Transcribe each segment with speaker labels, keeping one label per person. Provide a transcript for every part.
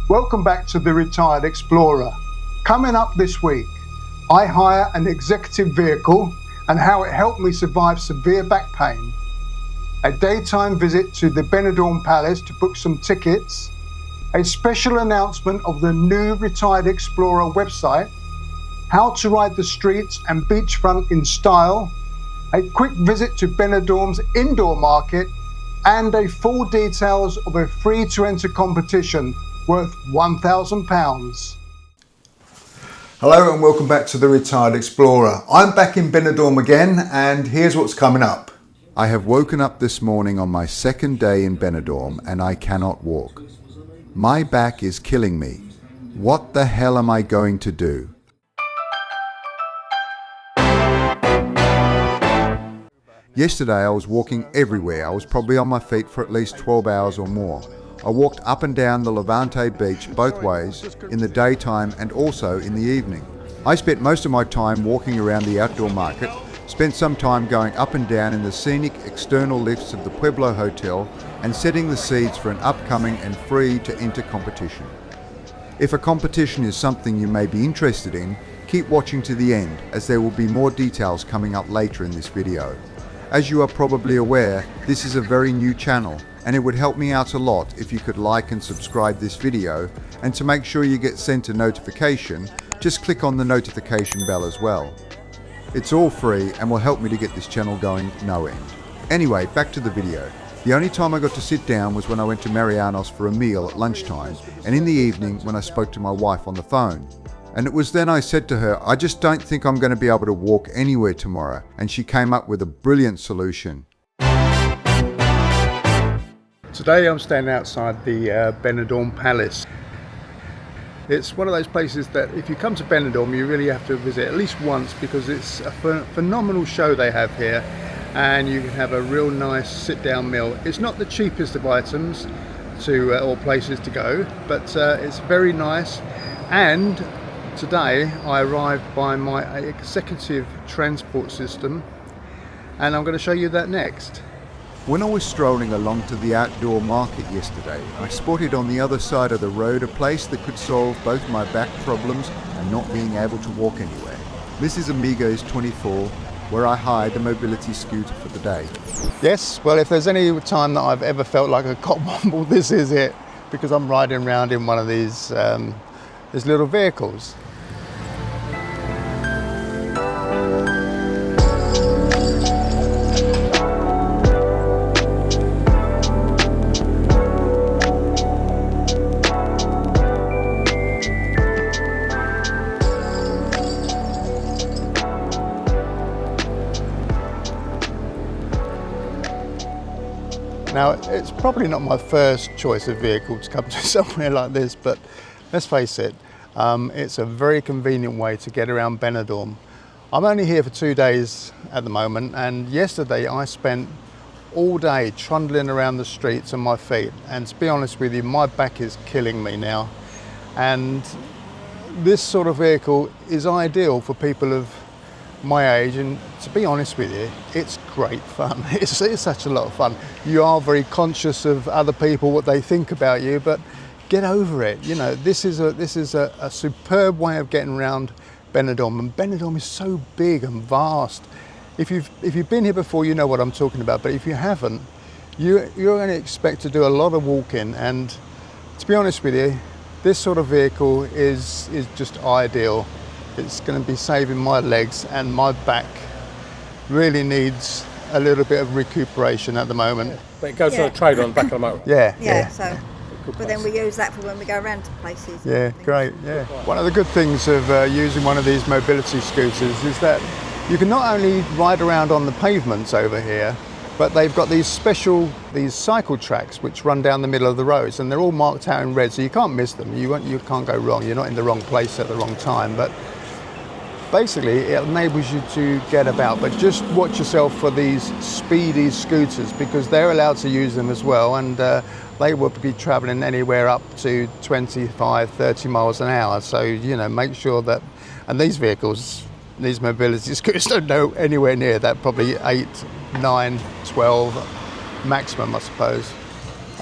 Speaker 1: Welcome back to the Retired Explorer. Coming up this week, I hire an executive vehicle and how it helped me survive severe back pain. A daytime visit to the Benidorm Palace to book some tickets. A special announcement of the new Retired Explorer website. How to ride the streets and beachfront in style. A quick visit to Benidorm's indoor market. And a full details of a free-to-enter competition worth £1,000.
Speaker 2: Hello and welcome back to the Retired Explorer. I'm back in Benidorm again and here's what's coming up. I have woken up this morning on my second day in Benidorm and I cannot walk. My back is killing me. What the hell am I going to do? Yesterday I was walking everywhere. I was probably on my feet for at least 12 hours or more. I walked up and down the Lavante Beach both ways, in the daytime and also in the evening. I spent most of my time walking around the outdoor market, spent some time going up and down in the scenic external lifts of the Pueblo Hotel and setting the seeds for an upcoming and free to enter competition. If a competition is something you may be interested in, keep watching to the end as there will be more details coming up later in this video. As you are probably aware, this is a very new channel and it would help me out a lot if you could like and subscribe this video, and to make sure you get sent a notification, just click on the notification bell as well. It's all free and will help me to get this channel going no end. Anyway, back to the video. The only time I got to sit down was when I went to Mariano's for a meal at lunchtime, and in the evening when I spoke to my wife on the phone. And it was then I said to her, I just don't think I'm going to be able to walk anywhere tomorrow, and she came up with a brilliant solution.
Speaker 1: Today I'm standing outside the Benidorm Palace. It's one of those places that if you come to Benidorm you really have to visit at least once, because it's a phenomenal show they have here and you can have a real nice sit down meal. It's not the cheapest of items or places to go, but it's very nice. And today I arrived by my executive transport system and I'm going to show you that next.
Speaker 2: When I was strolling along to the outdoor market yesterday, I spotted on the other side of the road a place that could solve both my back problems and not being able to walk anywhere. This is Amigos 24, where I hired a mobility scooter for the day.
Speaker 1: Yes, well, if there's any time that I've ever felt like a cobwomble, this is it, because I'm riding around in one of these little vehicles. Now, it's probably not my first choice of vehicle to come to somewhere like this, but let's face it, it's a very convenient way to get around Benidorm. I'm only here for 2 days at the moment, and yesterday I spent all day trundling around the streets on my feet, and to be honest with you, my back is killing me now. And this sort of vehicle is ideal for people of my age, and to be honest with you, it's great fun. It's such a lot of fun. You are very conscious of other people, what they think about you, but get over it. You know, this is a superb way of getting around Benidorm, and Benidorm is so big and vast. If you've been here before, you know what I'm talking about, but if you haven't, you're going to expect to do a lot of walking, and to be honest with you, this sort of vehicle is just ideal. It's going to be saving my legs, and my back really needs a little bit of recuperation at the moment.
Speaker 3: But it goes on a trailer on the back of the motor.
Speaker 1: Yeah.
Speaker 4: So, but then we use that for when we go around to places.
Speaker 1: Yeah, great, yeah. One of the good things of using one of these mobility scooters is that you can not only ride around on the pavements over here, but they've got these cycle tracks which run down the middle of the roads, and they're all marked out in red, so you can't miss them. You can't go wrong. You're not in the wrong place at the wrong time. But basically, it enables you to get about, but just watch yourself for these speedy scooters, because they're allowed to use them as well, and they will be traveling anywhere up to 25, 30 miles an hour. So, you know, make sure that, and these vehicles, these mobility scooters don't go anywhere near that, probably 8, 9, 12 maximum, I suppose.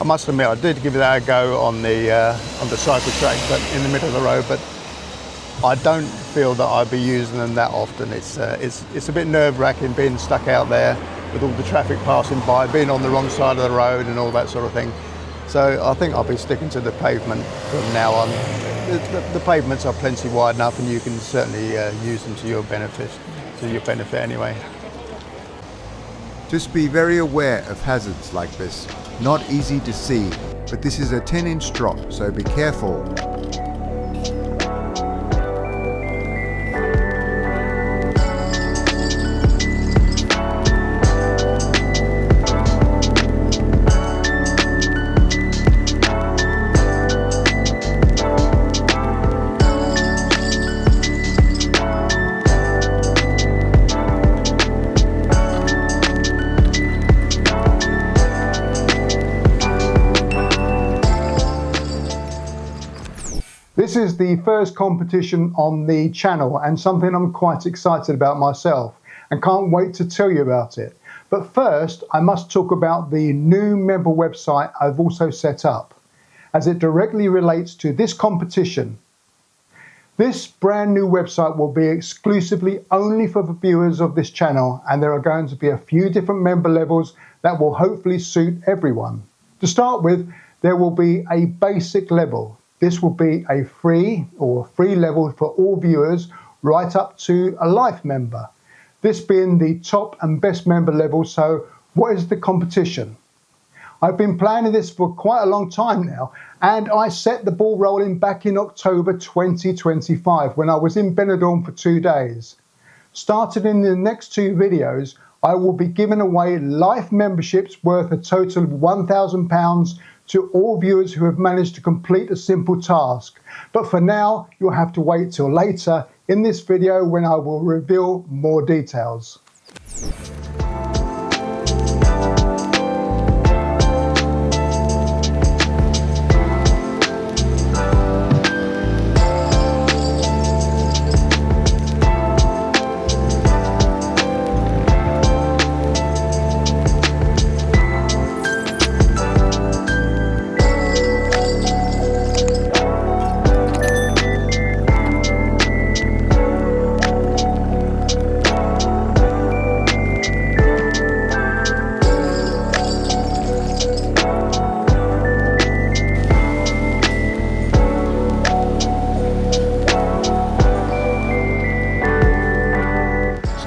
Speaker 1: I must admit, I did give that a go on the cycle track, but in the middle of the road. But I don't feel that I'd be using them that often. It's a bit nerve-wracking being stuck out there with all the traffic passing by, being on the wrong side of the road and all that sort of thing. So I think I'll be sticking to the pavement from now on. The pavements are plenty wide enough, and you can certainly use them to your benefit anyway.
Speaker 2: Just be very aware of hazards like this. Not easy to see, but this is a 10-inch drop, so be careful.
Speaker 1: This is the first competition on the channel and something I'm quite excited about myself and can't wait to tell you about it. But first, I must talk about the new member website I've also set up, as it directly relates to this competition. This brand new website will be exclusively only for the viewers of this channel, and there are going to be a few different member levels that will hopefully suit everyone. To start with, there will be a basic level. This will be a free level for all viewers, right up to a life member. This being the top and best member level. So what is the competition? I've been planning this for quite a long time now, and I set the ball rolling back in October 2025 when I was in Benidorm for 2 days. Starting in the next 2 videos, I will be giving away life memberships worth a total of £1,000 to all viewers who have managed to complete a simple task. But for now, you'll have to wait till later in this video when I will reveal more details.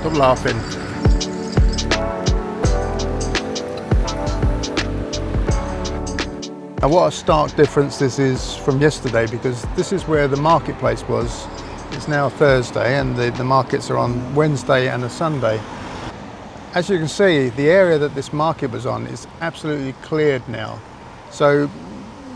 Speaker 1: Stop laughing. Now what a stark difference this is from yesterday, because this is where the marketplace was. It's now Thursday and the markets are on Wednesday and a Sunday. As you can see, the area that this market was on is absolutely cleared now. So,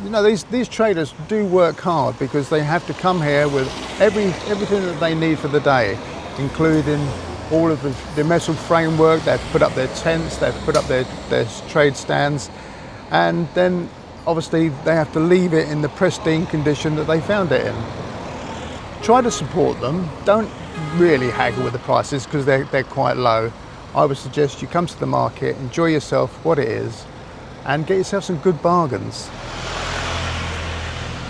Speaker 1: you know, these traders do work hard because they have to come here with everything that they need for the day, including all of the metal framework. They have to put up their tents, they have to put up their trade stands, and then obviously they have to leave it in the pristine condition that they found it in. Try to support them. Don't really haggle with the prices because they're quite low. I would suggest you come to the market, enjoy yourself what it is, and get yourself some good bargains.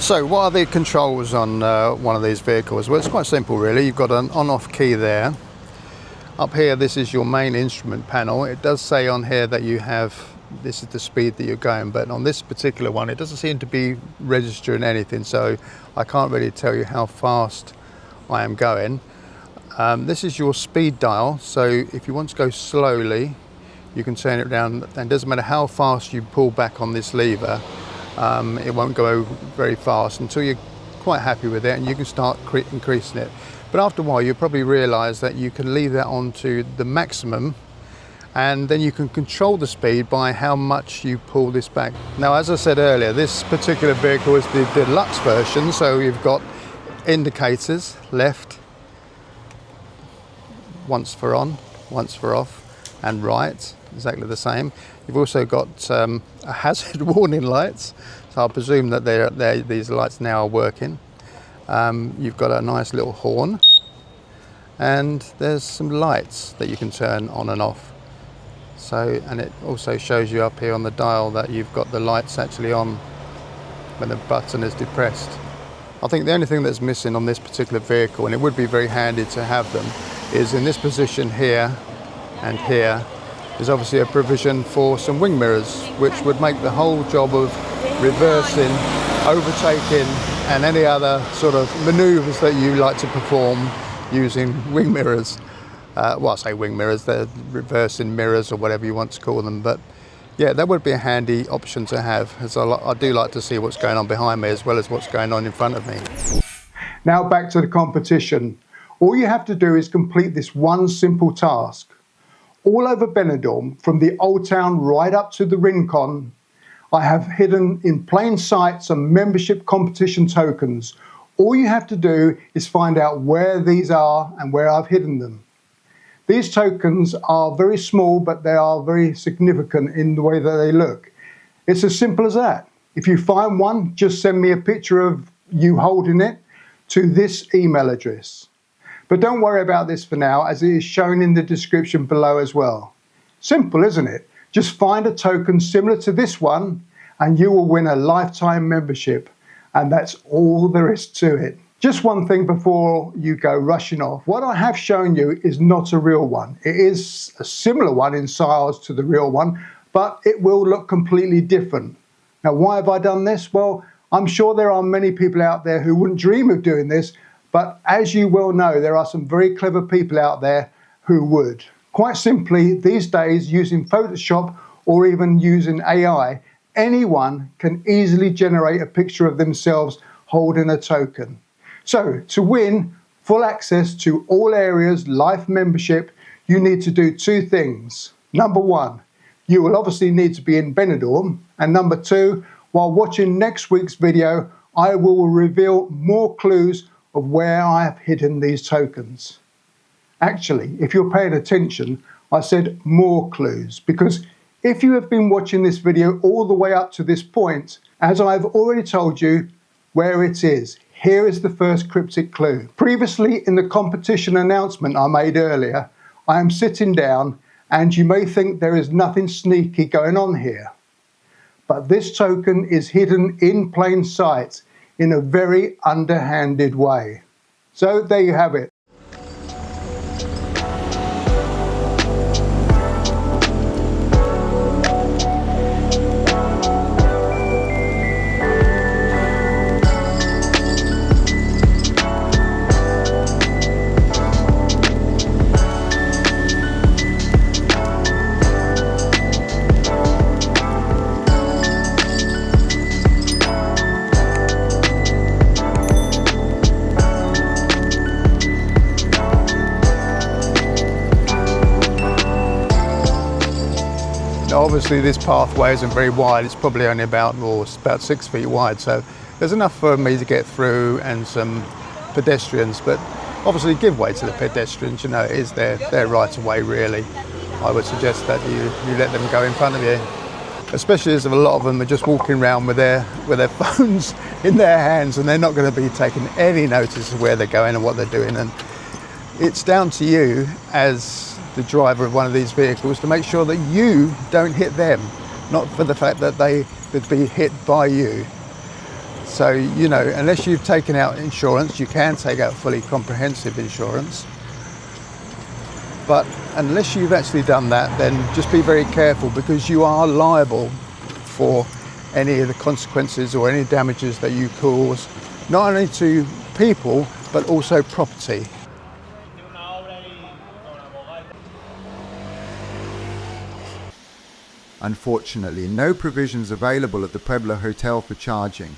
Speaker 1: So what are the controls on one of these vehicles? Well, it's quite simple really. You've got an on-off key there. Up here, this is your main instrument panel. It does say on here that you have, this is the speed that you're going, but on this particular one, it doesn't seem to be registering anything, so I can't really tell you how fast I am going. This is your speed dial, so if you want to go slowly, you can turn it down, and it doesn't matter how fast you pull back on this lever, it won't go very fast until you're quite happy with it, and you can start increasing it. But after a while, you'll probably realize that you can leave that on to the maximum, and then you can control the speed by how much you pull this back. Now, as I said earlier, this particular vehicle is the deluxe version, so you've got indicators, left, once for on, once for off, and right, exactly the same. You've also got a hazard warning lights, so I presume that these lights now are working. You've got a nice little horn, and there's some lights that you can turn on and off. So, and it also shows you up here on the dial that you've got the lights actually on when the button is depressed. I think the only thing that's missing on this particular vehicle, and it would be very handy to have them, is in this position here and here is obviously a provision for some wing mirrors, which would make the whole job of reversing, overtaking and any other sort of manoeuvres that you like to perform using wing mirrors. Well, I say wing mirrors, they're reversing mirrors or whatever you want to call them, but yeah, that would be a handy option to have, as I do like to see what's going on behind me as well as what's going on in front of me.
Speaker 5: Now back to the competition. All you have to do is complete this one simple task. All over Benidorm, from the Old Town right up to the Rincon, I have hidden in plain sight some membership competition tokens. All you have to do is find out where these are and where I've hidden them. These tokens are very small, but they are very significant in the way that they look. It's as simple as that. If you find one, just send me a picture of you holding it to this email address. But don't worry about this for now, as it is shown in the description below as well. Simple, isn't it? Just find a token similar to this one and you will win a lifetime membership. And that's all there is to it. Just one thing before you go rushing off. What I have shown you is not a real one. It is a similar one in size to the real one, but it will look completely different. Now, why have I done this? Well, I'm sure there are many people out there who wouldn't dream of doing this, but as you well know, there are some very clever people out there who would. Quite simply, these days, using Photoshop or even using AI, anyone can easily generate a picture of themselves holding a token. So, to win full access to all areas life membership, you need to do two things. Number one, you will obviously need to be in Benidorm. And number two, while watching next week's video, I will reveal more clues of where I have hidden these tokens. Actually, if you're paying attention, I said more clues, because if you have been watching this video all the way up to this point, as I've already told you where it is, here is the first cryptic clue. Previously in the competition announcement I made earlier, I am sitting down and you may think there is nothing sneaky going on here. But this token is hidden in plain sight in a very underhanded way. So there you have it.
Speaker 1: Obviously this pathway isn't very wide, it's probably only about 6 feet wide, so there's enough for me to get through and some pedestrians, but obviously give way to the pedestrians, you know, it is their right of way really. I would suggest that you let them go in front of you, especially as a lot of them are just walking around with their phones in their hands and they're not going to be taking any notice of where they're going and what they're doing, and it's down to you as the driver of one of these vehicles to make sure that you don't hit them, not for the fact that they could be hit by you. So, you know, unless you've taken out insurance, you can take out fully comprehensive insurance. But unless you've actually done that, then just be very careful, because you are liable for any of the consequences or any damages that you cause, not only to people, but also property.
Speaker 2: Unfortunately, no provisions available at the Pueblo Hotel for charging.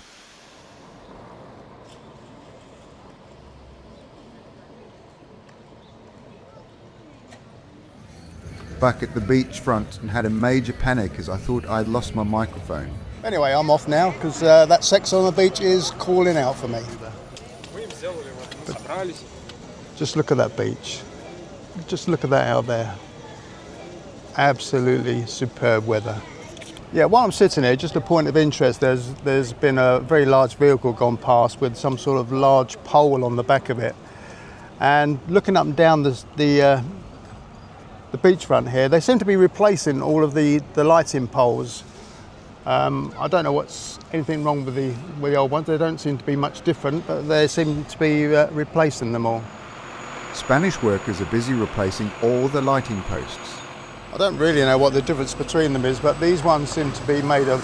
Speaker 2: Back at the beachfront and had a major panic as I thought I'd lost my microphone.
Speaker 1: Anyway, I'm off now because that sex on the beach is calling out for me. But just look at that beach. Just look at that out there. Absolutely superb weather. Yeah, while I'm sitting here, just a point of interest, there's been a very large vehicle gone past with some sort of large pole on the back of it. And looking up and down the the beachfront here. They seem to be replacing all of the lighting poles. I don't know what's anything wrong with the old ones. They don't seem to be much different, but they seem to be replacing them all.
Speaker 2: Spanish workers are busy replacing all the lighting posts.
Speaker 1: I don't really know what the difference between them is, but these ones seem to be made of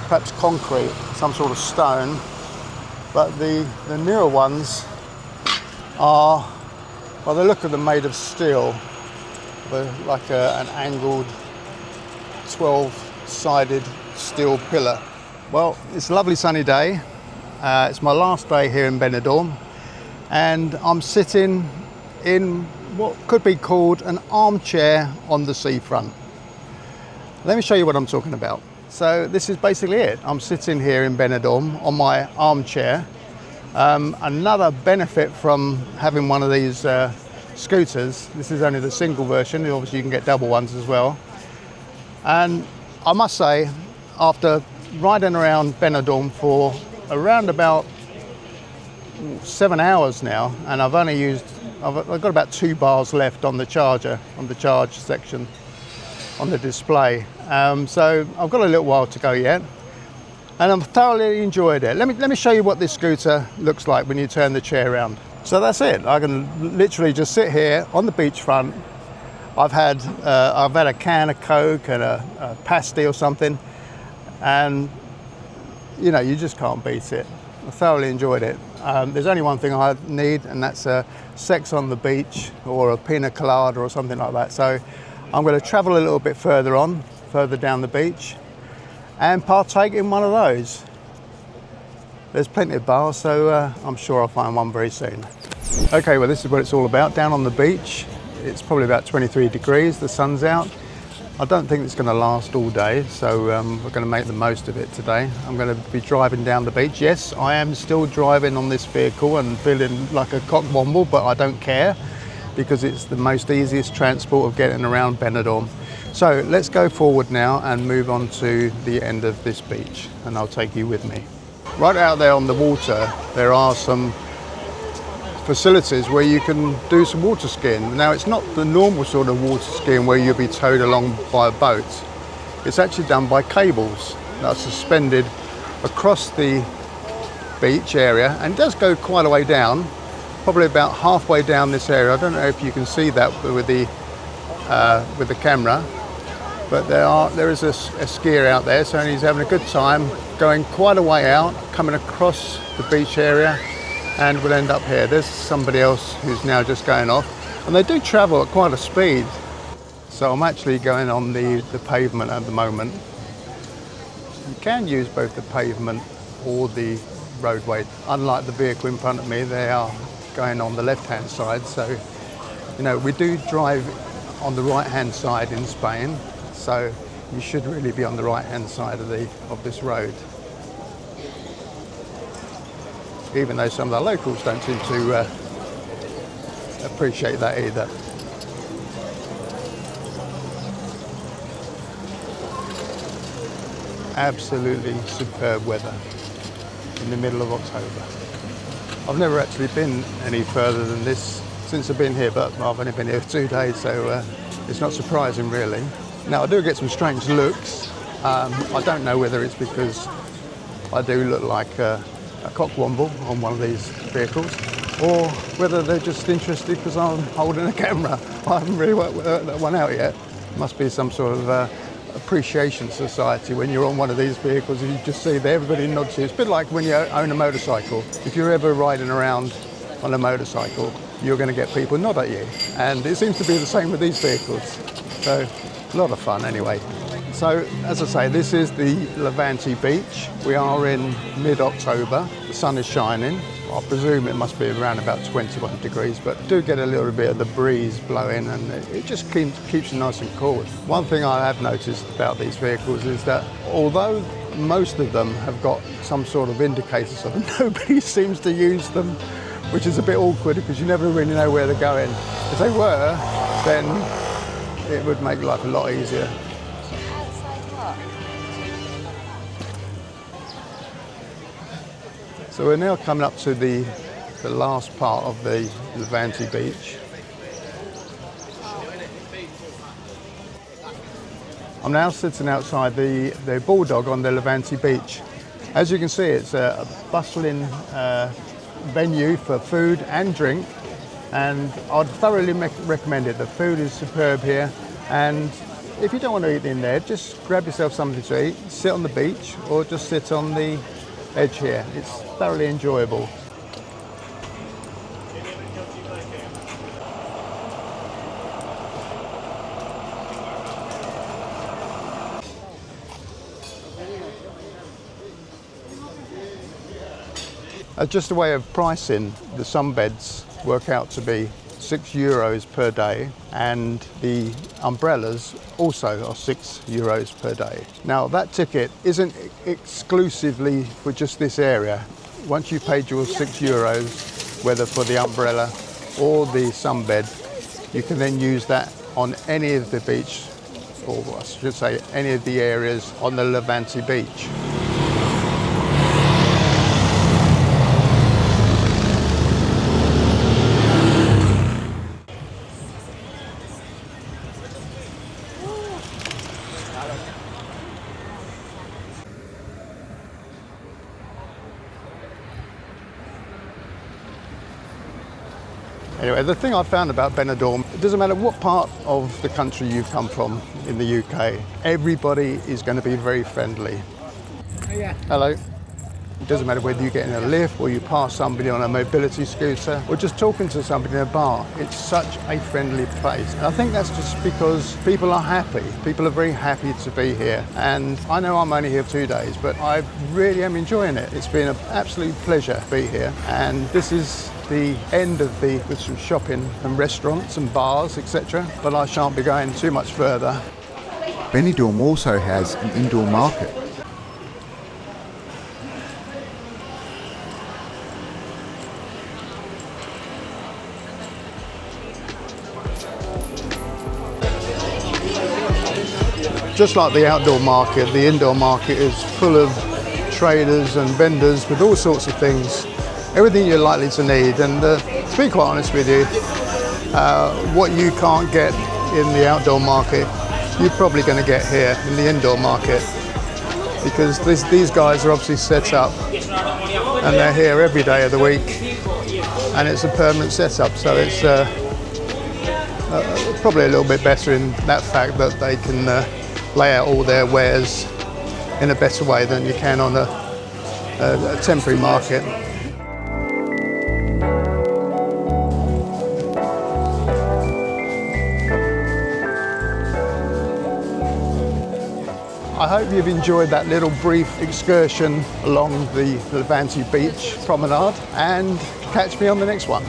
Speaker 1: perhaps concrete, some sort of stone. But the newer ones are, well, they look at them made of steel. They're like an angled 12-sided steel pillar. Well, it's a lovely sunny day. It's my last day here in Benidorm, and I'm sitting in what could be called an armchair on the seafront. Let me show you what I'm talking about. So this is basically it. I'm sitting here in Benidorm on my armchair. Another benefit from having one of these scooters, this is only the single version, obviously you can get double ones as well. And I must say, after riding around Benidorm for around about 7 hours now, and I've got about 2 bars left on the charger, on the charge section, on the display. So I've got a little while to go yet, and I've thoroughly enjoyed it. Let me show you what this scooter looks like when you turn the chair around. So that's it. I can literally just sit here on the beachfront. I've had a can of Coke and a pasty or something, and you know, you just can't beat it. I thoroughly enjoyed it. There's only one thing I need, and that's sex on the beach or a pina colada or something like that. So I'm going to travel a little bit further down the beach and partake in one of those. There's plenty of bars, so I'm sure I'll find one very soon. Okay, well, this is what it's all about. Down on the beach, it's probably about 23 degrees, the sun's out. I don't think it's going to last all day, so we're going to make the most of it today. I'm going to be driving down the beach. Yes, I am still driving on this vehicle and feeling like a cockwomble, but I don't care because it's the most easiest transport of getting around Benidorm. So let's go forward now and move on to the end of this beach, and I'll take you with me. Right out there on the water, there are some facilities where you can do some water skiing. Now, it's not the normal sort of water skiing where you'll be towed along by a boat. It's actually done by cables that are suspended across the beach area, and it does go quite a way down, probably about halfway down this area. I don't know if you can see that with the camera, but there is a skier out there, so he's having a good time going quite a way out, coming across the beach area, and we'll end up here. There's somebody else who's now just going off, and they do travel at quite a speed. So I'm actually going on the pavement at the moment. You can use both the pavement or the roadway. Unlike the vehicle in front of me, they are going on the left-hand side. So, you know, we do drive on the right-hand side in Spain, so you should really be on the right-hand side of this road. Even though some of the locals don't seem to appreciate that either. Absolutely superb weather in the middle of October. I've never actually been any further than this since I've been here, but I've only been here for 2 days, so it's not surprising really. Now, I do get some strange looks. I don't know whether it's because I do look like a cockwomble on one of these vehicles, or whether they're just interested because I'm holding a camera. I haven't really worked that one out yet. Must be some sort of appreciation society when you're on one of these vehicles and you just see that everybody nods to you. It's a bit like when you own a motorcycle. If you're ever riding around on a motorcycle, you're going to get people nod at you, and it seems to be the same with these vehicles. So a lot of fun anyway. So, as I say, this is the Lavante Beach. We are in mid-October. The sun is shining. I presume it must be around about 21 degrees, but do get a little bit of the breeze blowing, and it just keeps you nice and cool. One thing I have noticed about these vehicles is that although most of them have got some sort of indicators on them, nobody seems to use them, which is a bit awkward because you never really know where they're going. If they were, then it would make life a lot easier. So we're now coming up to the last part of the Lavante Beach. I'm now sitting outside the BullDog on the Lavante Beach. As you can see, it's a bustling venue for food and drink, and I'd thoroughly recommend it. The food is superb here, and if you don't want to eat in there, just grab yourself something to eat, sit on the beach, or just sit on the edge here. It's thoroughly enjoyable. Just a way of pricing, the sunbeds work out to be €6 per day, and the umbrellas also are €6 per day. Now that ticket isn't exclusively for just this area. Once you've paid your €6, whether for the umbrella or the sunbed, you can then use that on any of the beach, or I should say any of the areas on the Lavante Beach. Anyway, the thing I found about Benidorm, it doesn't matter what part of the country you come from in the UK, everybody is going to be very friendly. Hello. It doesn't matter whether you get in a lift or you pass somebody on a mobility scooter or just talking to somebody in a bar. It's such a friendly place. And I think that's just because people are happy. People are very happy to be here. And I know I'm only here 2 days, but I really am enjoying it. It's been an absolute pleasure to be here. And this is the end of with some shopping and restaurants and bars, etc. But I shan't be going too much further.
Speaker 2: Benidorm also has an indoor market.
Speaker 1: Just like the outdoor market, the indoor market is full of traders and vendors with all sorts of things, everything you're likely to need. And to be quite honest with you, what you can't get in the outdoor market, you're probably going to get here in the indoor market, because these guys are obviously set up and they're here every day of the week, and it's a permanent setup. So it's probably a little bit better in that fact that they can lay out all their wares in a better way than you can on a temporary market. I hope you've enjoyed that little brief excursion along the Lavante Beach promenade, and catch me on the next one.